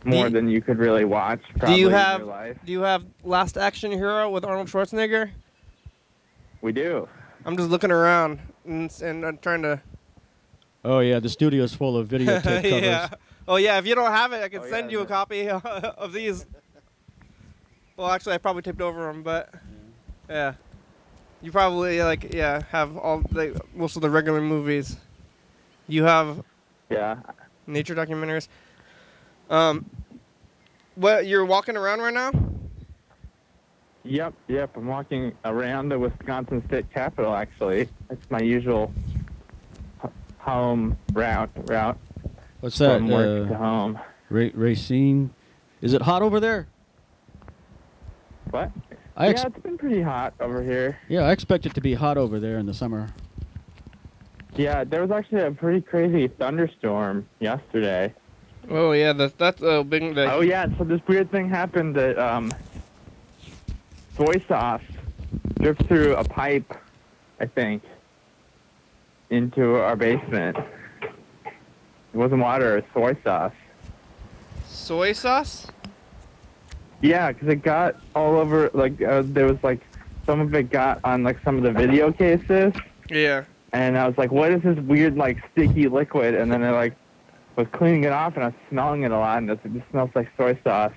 more than you could really watch probably in your life. Do you have Last Action Hero with Arnold Schwarzenegger? We do. I'm just looking around and I'm trying to. Oh yeah, the studio's full of videotape covers. Yeah. Oh yeah, if you don't have it, I can send you a copy of these. Well, actually, I probably taped over them, but yeah, you probably have all most of the regular movies. You have nature documentaries. What, you're walking around right now? Yep. I'm walking around the Wisconsin State Capitol, actually. It's my usual home route. What's that? From work to home. Racine. Is it hot over there? What? It's been pretty hot over here. Yeah, I expect it to be hot over there in the summer. Yeah, there was actually a pretty crazy thunderstorm yesterday. Oh yeah, that's a big day. Oh yeah, so this weird thing happened that soy sauce dripped through a pipe, I think, into our basement. It wasn't water, it was soy sauce. Soy sauce? Yeah, because it got all over, like, there was, like, some of it got on, like, some of the video cases. Yeah. And I was like, what is this weird, like, sticky liquid? And then I, like, was cleaning it off, and I was smelling it a lot, and it just smells like soy sauce.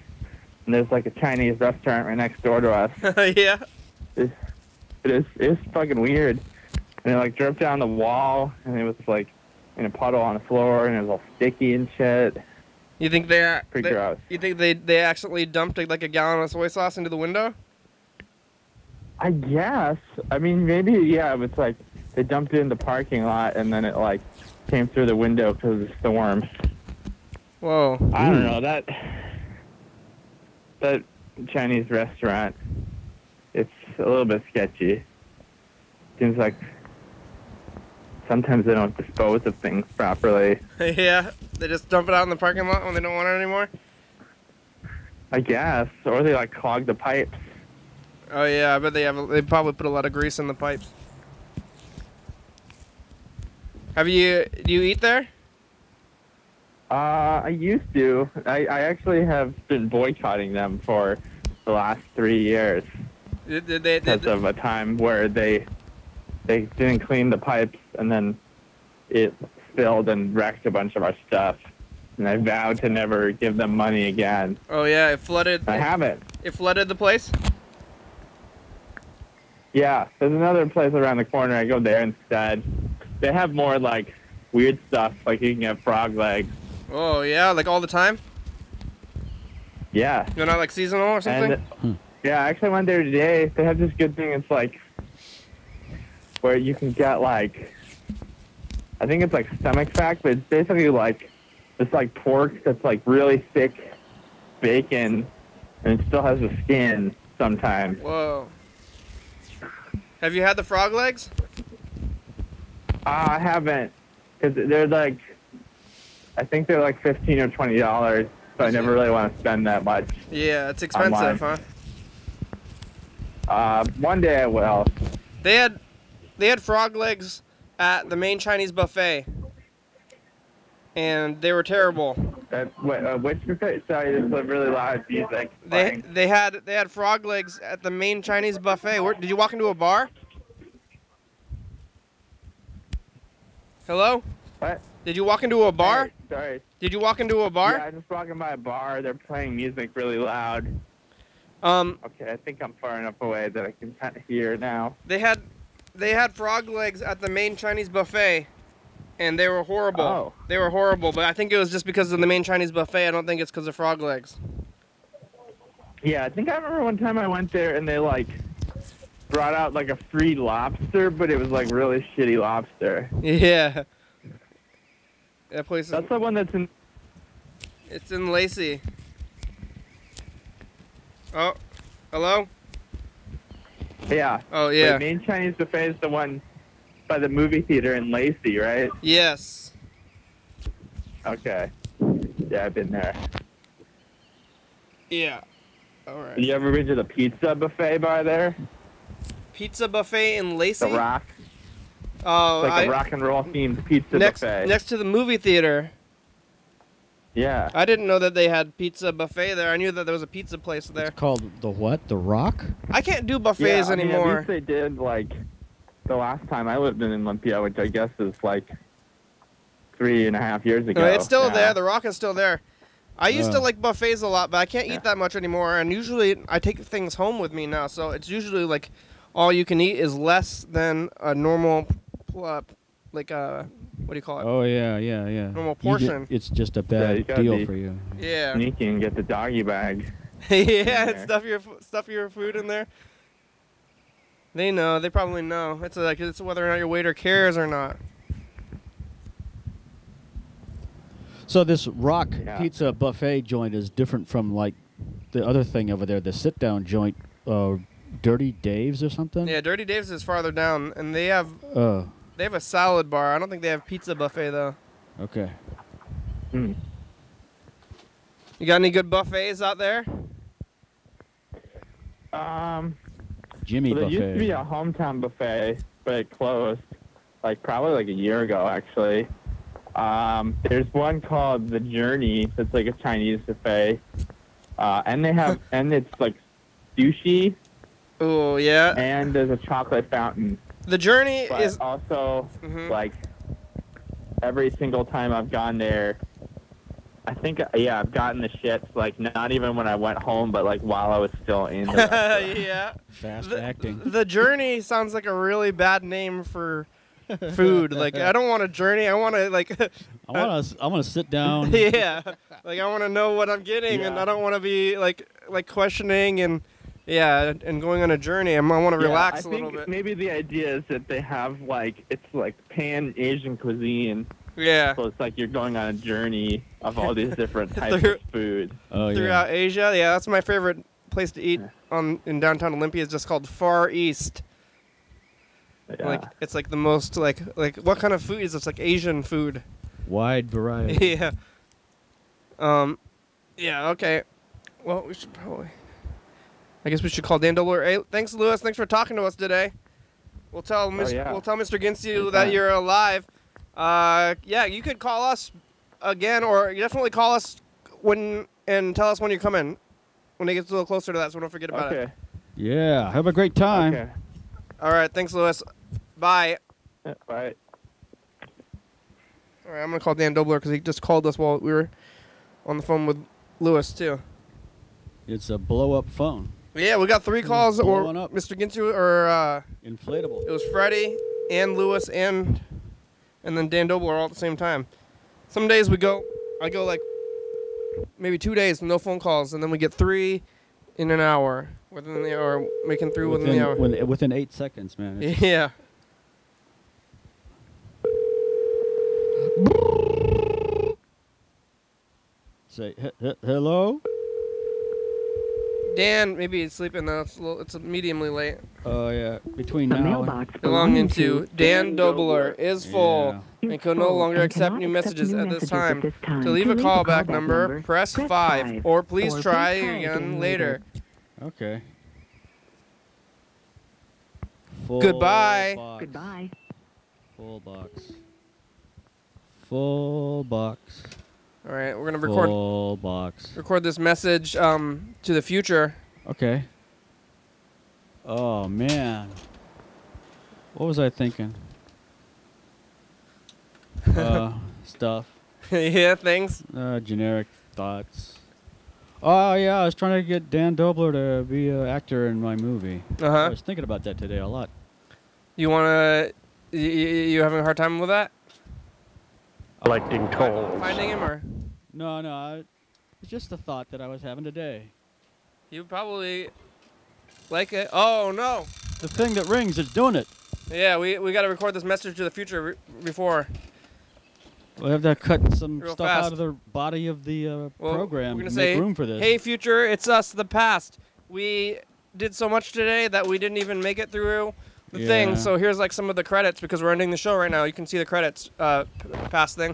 And there's, like, a Chinese restaurant right next door to us. Yeah. It's fucking weird. And it, like, dripped down the wall, and it was, like, in a puddle on the floor, and it was all sticky and shit. You think pretty gross. You think they accidentally dumped like a gallon of soy sauce into the window? I guess. I mean, maybe, yeah, it's like they dumped it in the parking lot and then it like came through the window because of the storm. Whoa. I don't know. That Chinese restaurant, it's a little bit sketchy. Seems like sometimes they don't dispose of things properly. Yeah, they just dump it out in the parking lot when they don't want it anymore? I guess, or they like clog the pipes. Oh yeah, I bet they probably put a lot of grease in the pipes. Do you eat there? I used to. I actually have been boycotting them for the last 3 years because of a time where they didn't clean the pipes and then it spilled and wrecked a bunch of our stuff. And I vowed to never give them money again. Oh yeah, it flooded. I haven't. It flooded the place? Yeah, there's another place around the corner. I go there instead. They have more like weird stuff, like you can get frog legs. Oh yeah, like all the time? Yeah. They're not like seasonal or something? And, yeah, I actually went there today. They have this good thing. It's like where you can get like, I think it's like stomach fat, but it's basically like it's like pork that's like really thick bacon, and it still has the skin sometimes. Whoa. Have you had the frog legs? I haven't, because they're like, I think they're like $15 or $20, so I never really want to spend that much. Yeah, it's expensive, online. huh? One day I will. They had frog legs at the main Chinese buffet, and they were terrible. Which buffet? Sorry, there's a really loud music. They had frog legs at the main Chinese buffet. Did you walk into a bar? Hello? What? Did you walk into a bar? Hey, sorry. Did you walk into a bar? Yeah, I just walking by a bar. They're playing music really loud. Okay, I think I'm far enough away that I can kind of hear now. They had frog legs at the main Chinese buffet, and they were horrible. Oh. They were horrible, but I think it was just because of the main Chinese buffet. I don't think it's because of frog legs. Yeah, I think I remember one time I went there and they like brought out like a free lobster, but it was like really shitty lobster. Yeah. That place is... That's the one that's in... It's in Lacey. Oh, hello? Yeah. Oh, yeah. The main Chinese buffet is the one by the movie theater in Lacey, right? Yes. Okay. Yeah, I've been there. Yeah. All right. You ever been to the pizza buffet by there? Pizza buffet in Lacey? The Rock? Oh, It's like a rock and roll themed pizza buffet. Next to the movie theater. Yeah. I didn't know that they had pizza buffet there. I knew that there was a pizza place there. It's called the what? The Rock? I can't do buffets anymore. At least they did, like, the last time I lived in Olympia, which I guess is, like, 3.5 years ago. No, it's still now. there. The Rock is still there. I used to like buffets a lot, but I can't eat that much anymore. And usually I take things home with me now. So it's usually, like, all you can eat is less than a normal, like, what do you call it? Oh, yeah. Normal portion. It's just a bad deal for you. Yeah. Sneaky and get the doggy bag. Yeah, and stuff your food in there. They know. They probably know. It's whether or not your waiter cares or not. So this Rock Pizza buffet joint is different from like the other thing over there, the sit-down joint, Dirty Dave's or something. Yeah, Dirty Dave's is farther down, and they have a salad bar. I don't think they have pizza buffet though. Okay. Hmm. You got any good buffets out there? Jimmy There buffet. used to be a hometown buffet, but it closed, like probably like a year ago actually. There's one called The Journey that's like a Chinese buffet, and they have and it's like sushi. Oh yeah. And there's a chocolate fountain. The Journey but is also like every single time I've gone there, I think I've gotten the shits like not even when I went home, but like while I was still in the restaurant. Yeah. Fast acting. The Journey sounds like a really bad name for food. Like I don't want a journey. I want to like. I want to sit down. Yeah. Like I want to know what I'm getting, and I don't want to be like questioning and going on a journey. I want to relax a little bit. Maybe the idea is that they have like it's like pan Asian cuisine. Yeah. So it's like you're going on a journey of all these different types of food. Oh, throughout Asia. Yeah, that's my favorite place to eat in downtown Olympia. It's just called Far East. Yeah. Like it's like the most like what kind of food is this? Like Asian food. Wide variety. Yeah. Yeah. Okay. Well, we should probably. I guess we should call Dan Dobler. Hey, thanks, Lewis. Thanks for talking to us today. We'll tell Mr. Ginsu that you're alive. Yeah, you could call us again, or you definitely call us and tell us when you're coming. When it gets a little closer to that, so don't forget about it. Yeah, have a great time. Okay. All right, thanks, Lewis. Bye. Yeah, bye. All right, I'm gonna call Dan Dobler because he just called us while we were on the phone with Lewis too. It's a blow-up phone. Yeah, we got 3 calls, or Blowing up. Mr. Ginsu, or Inflatable. it was Freddie and Lewis and then Dan Dobler all at the same time. Some days I go like maybe 2 days with no phone calls, and then we get 3 in an hour within the hour, making 3 within the hour. Within 8 seconds, man. Yeah. Say hello. Dan, maybe he's sleeping now. It's mediumly late. Oh yeah, between now and Belonging to Dan Dobler is full and can no longer accept new messages at this time. To leave a callback number, press 5, or please try again later. Okay. Goodbye. Box. Goodbye. Full box. Full box. All right, we're gonna Full box. record this message to the future. Okay. Oh man. What was I thinking? Stuff. Yeah, things. Generic thoughts. Oh yeah, I was trying to get Dan Dobler to be an actor in my movie. I was thinking about that today a lot. You wanna? You having a hard time with that? Collecting tolls. Finding him, or No, it's just the thought that I was having today. you probably like it. Oh no! The thing that rings is doing it. Yeah, we got to record this message to the future before. We'll have to cut some Real stuff fast. out of the body of the Well, program we're gonna to say, make room for this. Hey, future, it's us, the past. We did so much today that we didn't even make it through the thing. So here's like some of the credits because we're ending the show right now. You can see the credits, past thing,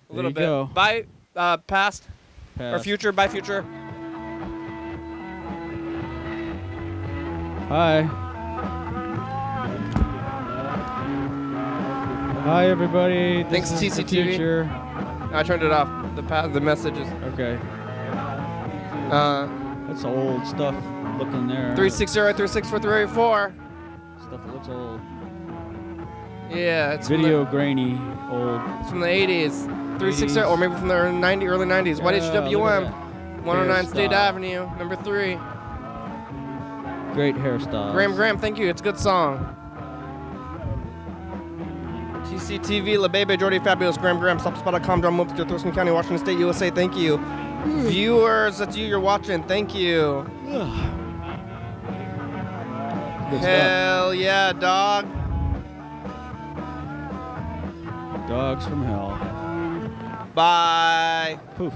a little you bit. go. Bye, past or Pass. future. Bye, future. Hi. Hi, everybody. Thanks, This is the TCTV. future. I turned it off. The messages. Okay. That's old stuff looking there. 360-364-384. Stuff that looks old. Yeah, it's Video grainy old. It's from the 80s. 360, or maybe from the early 90s. Yeah, look YDHWM, at 109 State Hairstyle. Avenue, number 3. Great hairstyle. Graham, thank you. It's a good song. TCTV, La Bebe, Jordy Fabulous, Graham, StopSpot.com, Drum Whoops, Thurston County, Washington State, USA, thank you. Viewers, that's you, you're watching, thank you. Good stuff. Hell yeah, dog. Dogs from hell. Bye. Poof.